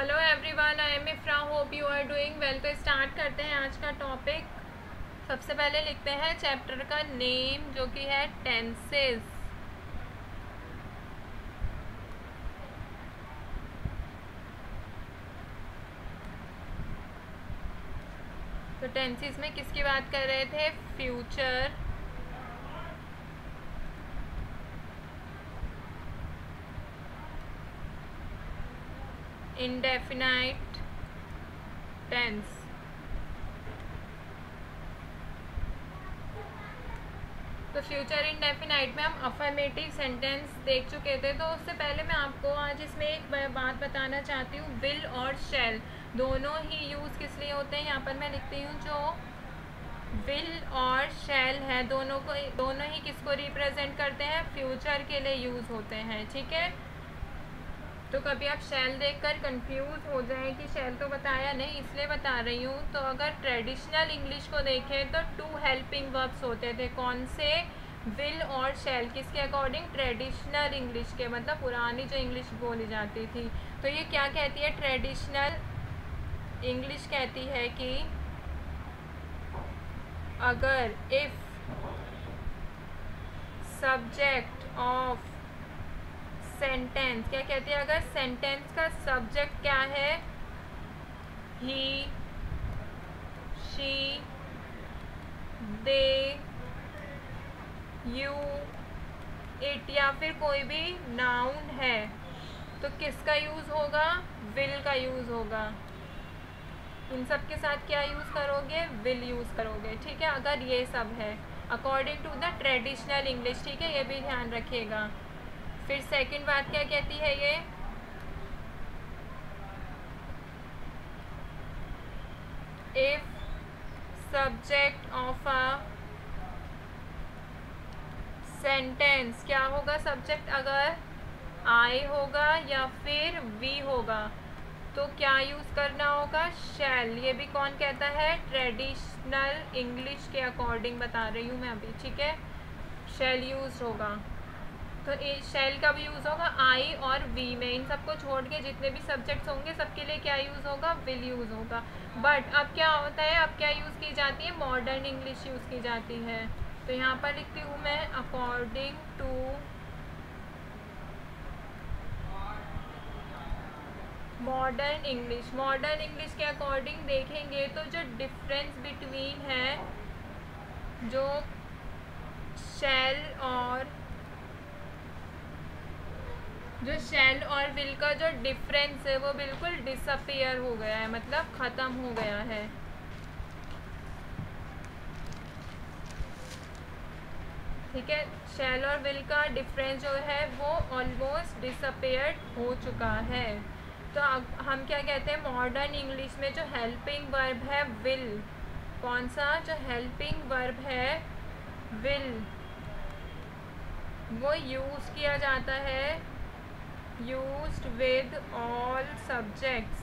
Hello everyone, I am Ifra, hope you are doing well. तो start करते हैं आज का टॉपिक। सबसे पहले लिखते हैं चैप्टर का नेम जो कि है टेंसेस। तो टेंसेस में किसकी बात कर रहे थे? Future, indefinite tense. तो फ्यूचर इंडेफिनाइट में हम अफर्मेटिव सेंटेंस देख चुके थे। तो उससे पहले मैं आपको आज इसमें एक बात बताना चाहती हूँ। विल और शैल दोनों ही यूज़ किस लिए होते हैं? यहाँ पर मैं लिखती हूँ जो विल और शैल है दोनों ही किसको रिप्रेजेंट करते हैं? फ्यूचर के लिए यूज़ होते हैं। ठीक है, तो कभी आप शैल देखकर कंफ्यूज हो जाए कि शैल तो बताया नहीं, इसलिए बता रही हूँ। तो अगर ट्रेडिशनल इंग्लिश को देखें तो टू हेल्पिंग वर्ब्स होते थे। कौन से? विल और शैल। किसके अकॉर्डिंग? ट्रेडिशनल इंग्लिश के, मतलब पुरानी जो इंग्लिश बोली जाती थी। तो ये क्या कहती है? ट्रेडिशनल इंग्लिश कहती है कि अगर इफ सब्जेक्ट ऑफ सेंटेंस, क्या कहती है? अगर सेंटेंस का सब्जेक्ट क्या है? ही, शी, दे, यू, इट या फिर कोई भी नाउन है, तो किसका यूज़ होगा? विल का यूज़ होगा। इन सब के साथ क्या यूज़ करोगे? विल यूज़ करोगे। ठीक है, अगर ये सब है according to the traditional English. ठीक है, ये भी ध्यान रखिएगा। फिर सेकंड बात क्या कहती है? ये if subject of a sentence, क्या होगा सब्जेक्ट? अगर आई होगा या फिर वी होगा तो क्या यूज़ करना होगा? शैल। ये भी कौन कहता है? ट्रेडिशनल इंग्लिश के अकॉर्डिंग बता रही हूँ मैं अभी। ठीक है, शैल यूज होगा। तो शैल का भी यूज़ होगा आई और वी में। इन सबको छोड़ के जितने भी सब्जेक्ट्स होंगे सबके लिए क्या यूज़ होगा? विल यूज़ होगा। बट अब क्या होता है? अब क्या यूज़ की जाती है? मॉडर्न इंग्लिश यूज़ की जाती है। तो यहाँ पर लिखती हूँ मैं according to modern English. Modern English के अकॉर्डिंग देखेंगे तो जो डिफरेंस बिटवीन है, जो शैल और विल का जो डिफरेंस है वो बिल्कुल डिसअपियर हो गया है, मतलब ख़त्म हो गया है। ठीक है, शैल और विल का डिफरेंस जो है वो ऑलमोस्ट डिसअपियर्ड हो चुका है। तो अब हम क्या कहते हैं? मॉडर्न इंग्लिश में जो हेल्पिंग वर्ब है विल, कौन सा? जो हेल्पिंग वर्ब है विल, वो यूज़ किया जाता है यूज्ड विद ऑल सब्जेक्ट्स।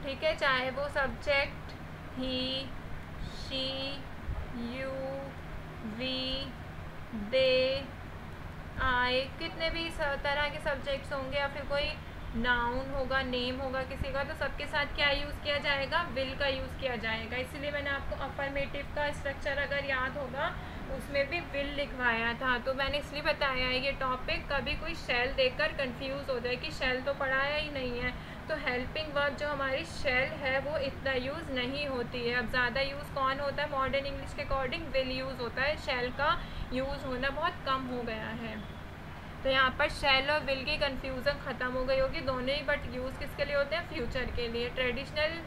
ठीक है, चाहे वो subject he, she, you, we, they, I, कितने भी तरह के सब्जेक्ट्स होंगे या फिर कोई नाउन होगा, नेम होगा किसी का, तो सबके साथ क्या यूज़ किया जाएगा? विल का यूज़ किया जाएगा। इसीलिए मैंने आपको अफर्मेटिव का स्ट्रक्चर अगर याद होगा उसमें भी विल लिखवाया था। तो मैंने इसलिए बताया है ये टॉपिक, कभी कोई शैल देखकर कंफ्यूज हो जाए कि शैल तो पढ़ाया ही नहीं है। तो हेल्पिंग वर्ब जो हमारी शैल है वो इतना यूज़ नहीं होती है। अब ज़्यादा यूज़ कौन होता है? मॉडर्न इंग्लिश के अकॉर्डिंग विल यूज़ होता है, शैल का यूज़ होना बहुत कम हो गया है। तो यहाँ पर शैल और विल की कन्फ्यूज़न ख़त्म हो गई होगी दोनों ही, बट यूज़ किसके लिए होते हैं? फ्यूचर के लिए। ट्रेडिशनल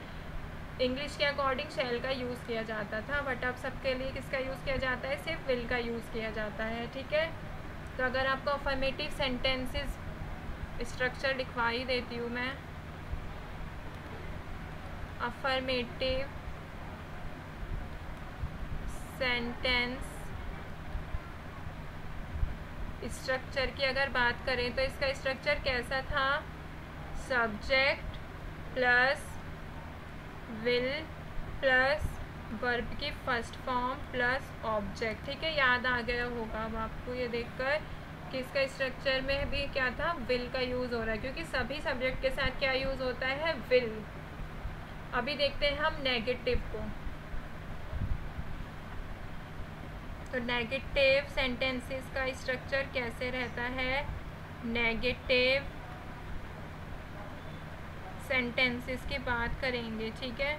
इंग्लिश के अकॉर्डिंग शैल का यूज़ किया जाता था, बट अब सबके लिए किसका यूज़ किया जाता है? सिर्फ विल का यूज़ किया जाता है। ठीक है, तो अगर आपको अफर्मेटिव सेंटेंसेस स्ट्रक्चर लिखवा ही देती हूँ मैं। अफर्मेटिव सेंटेंस स्ट्रक्चर की अगर बात करें तो इसका स्ट्रक्चर कैसा था? Subject plus will plus verb की फर्स्ट फॉर्म प्लस ऑब्जेक्ट। ठीक है, याद आ गया होगा अब आपको ये देखकर किसका स्ट्रक्चर में भी क्या था, विल का यूज़ हो रहा है, क्योंकि सभी सब्जेक्ट के साथ क्या यूज़ होता है, विल। अभी देखते हैं हम नेगेटिव को। तो नेगेटिव सेंटेंसेस का स्ट्रक्चर कैसे रहता है, नेगेटिव सेंटेंसेस की बात करेंगे, ठीक है।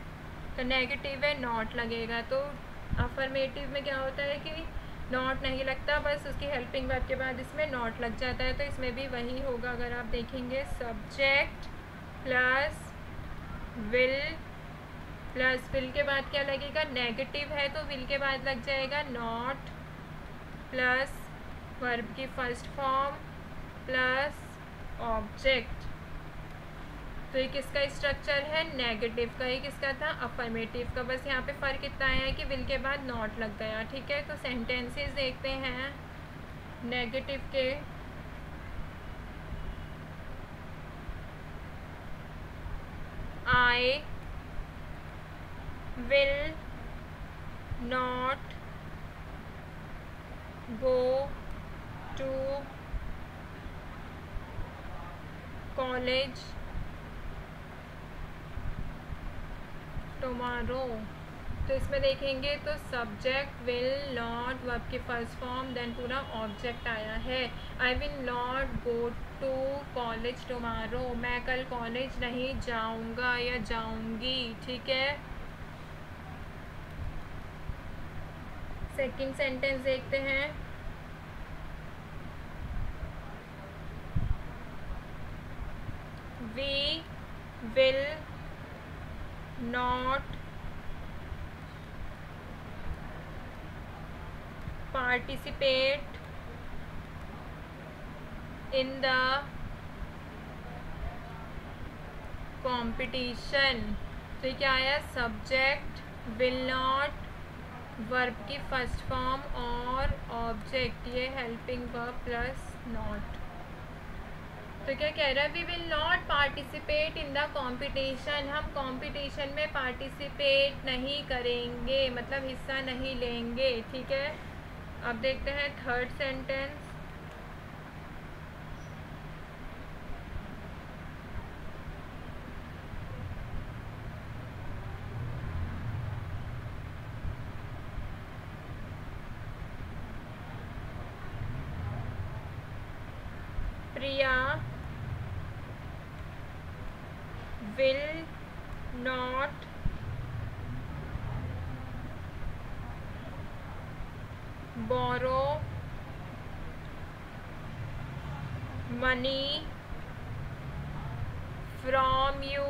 तो नेगेटिव है, नॉट लगेगा। तो अफर्मेटिव में क्या होता है कि नॉट नहीं लगता, बस उसकी हेल्पिंग वर्ब के बाद इसमें नॉट लग जाता है। तो इसमें भी वही होगा, अगर आप देखेंगे subject plus will, plus will के बाद क्या लगेगा, नेगेटिव है तो विल के बाद लग जाएगा नॉट, प्लस वर्ब की फर्स्ट फॉर्म प्लस ऑब्जेक्ट। तो ये किसका स्ट्रक्चर है, नेगेटिव का। ये किसका था, अफर्मेटिव का। बस यहाँ पे फ़र्क इतना आया है कि विल के बाद नॉट लग गया, ठीक है। तो सेंटेंसेस देखते हैं नेगेटिव के। I will not go to college tomorrow. तो इसमें देखेंगे तो सब्जेक्ट विल नॉट, वर्ब की फर्स्ट फॉर्म, देन पूरा ऑब्जेक्ट आया है। I will not go to college tomorrow, मैं कल कॉलेज नहीं जाऊंगा या जाऊंगी, ठीक है। सेकंड सेंटेंस देखते हैं। We will not participate in the competition। तो ये क्या आया, सब्जेक्ट विल नॉट, वर्ब की फर्स्ट फॉर्म और ऑब्जेक्ट, ये हेल्पिंग वर्ब प्लस नॉट। तो क्या कह रहा है, we will not participate in the competition, हम कॉम्पिटिशन में पार्टिसिपेट नहीं करेंगे, मतलब हिस्सा नहीं लेंगे, ठीक है। अब देखते हैं third sentence. Priya will not borrow money from you।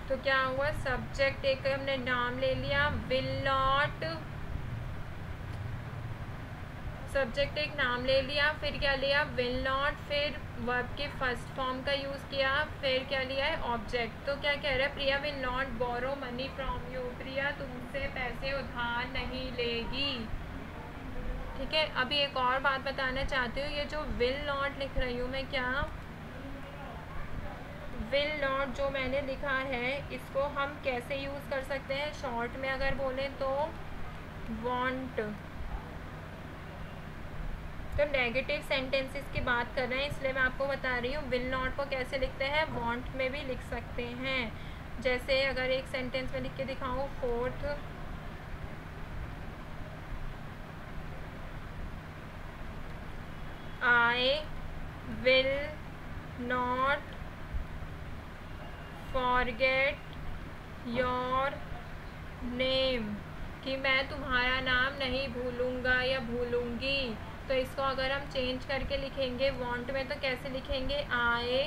तो क्या हुआ, सब्जेक्ट एक हमने नाम ले लिया, विल नॉट, सब्जेक्ट एक नाम ले लिया, फिर क्या लिया, विल नॉट, फिर वर्ब की फर्स्ट फॉर्म का यूज़ किया, फिर क्या लिया है, ऑब्जेक्ट। तो क्या कह रहा है, Priya will not borrow money from you, Priya तुमसे पैसे उधार नहीं लेगी, ठीक है। अभी एक और बात बताना चाहती हूँ, ये जो विल नॉट लिख रही हूँ मैं, क्या विल नॉट जो मैंने लिखा है, इसको हम कैसे यूज़ कर सकते हैं, शॉर्ट में अगर बोलें तो वॉन्ट। तो नेगेटिव सेंटेंसेस की बात कर रहे हैं, इसलिए मैं आपको बता रही हूँ विल नॉट को कैसे लिखते हैं, वांट में भी लिख सकते हैं। जैसे अगर एक सेंटेंस में लिख के दिखाऊँ, fourth, I will not forget your name, कि मैं तुम्हारा नाम नहीं भूलूंगा या भूलूंगी। तो इसको अगर हम चेंज करके लिखेंगे वांट में, तो कैसे लिखेंगे, I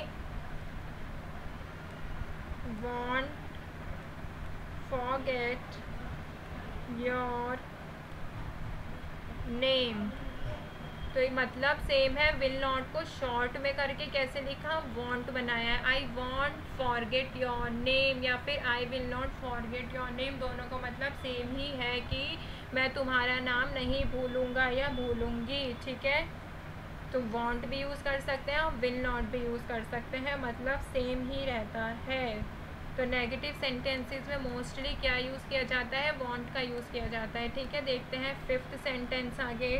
want forget your name. तो ये मतलब सेम है, विल नॉट को शॉर्ट में करके कैसे लिखा, वांट बनाया है। I want forget your name या फिर आई will not forget your name, दोनों का मतलब सेम ही है कि मैं तुम्हारा नाम नहीं भूलूंगा या भूलूंगी, ठीक है। तो वांट भी यूज़ कर सकते हैं और विल नॉट भी यूज़ कर सकते हैं, मतलब सेम ही रहता है। तो नेगेटिव सेंटेंसेस में मोस्टली क्या यूज़ किया जाता है, वांट का यूज़ किया जाता है, ठीक है। देखते हैं फिफ्थ सेंटेंस आगे।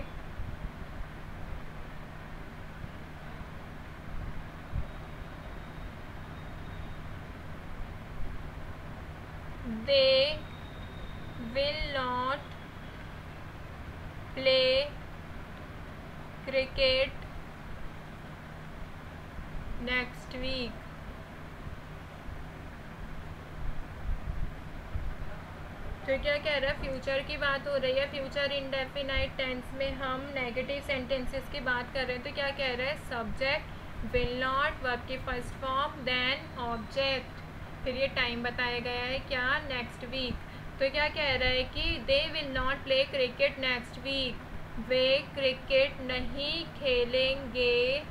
they will not play cricket next week. तो क्या कह रहा है, फ्यूचर की बात हो रही है, फ्यूचर इंडेफिनाइट टेंस में हम नेगेटिव सेंटेंसेस की बात कर रहे हैं। तो क्या कह रहा है, सब्जेक्ट विल नॉट, वर्ब की फर्स्ट फॉर्म, देन ऑब्जेक्ट, फिर ये टाइम बताया गया है क्या, नेक्स्ट वीक। तो क्या कह रहा है कि they will not play cricket next week, वे क्रिकेट नहीं खेलेंगे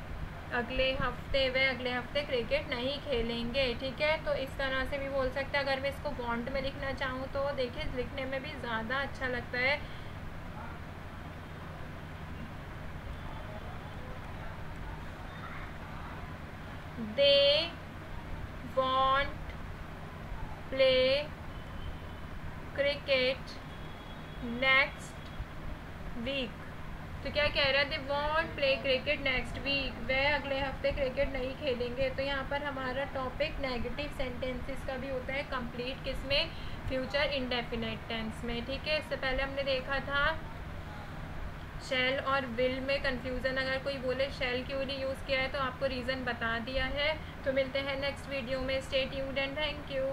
अगले हफ्ते, वे अगले हफ्ते क्रिकेट नहीं खेलेंगे। ठीक है, तो इस तरह से भी बोल सकते हैं। अगर मैं इसको वांट में लिखना चाहूँ तो देखिए लिखने में भी ज़्यादा अच्छा लगता है। They want play cricket next week. तो क्या कह रहा है, they want play cricket next week, वह अगले हफ्ते क्रिकेट नहीं खेलेंगे। तो यहाँ पर हमारा टॉपिक नेगेटिव सेंटेंसेस का भी होता है कंप्लीट, किसमें, फ्यूचर इंडेफिनाइट टेंस में। ठीक है, इससे पहले हमने देखा था शेल और विल में कंफ्यूजन, अगर कोई बोले शेल क्यों नहीं यूज़ किया है तो आपको रीज़न बता दिया है। तो मिलते हैं नेक्स्ट वीडियो में, stay tuned and thank you.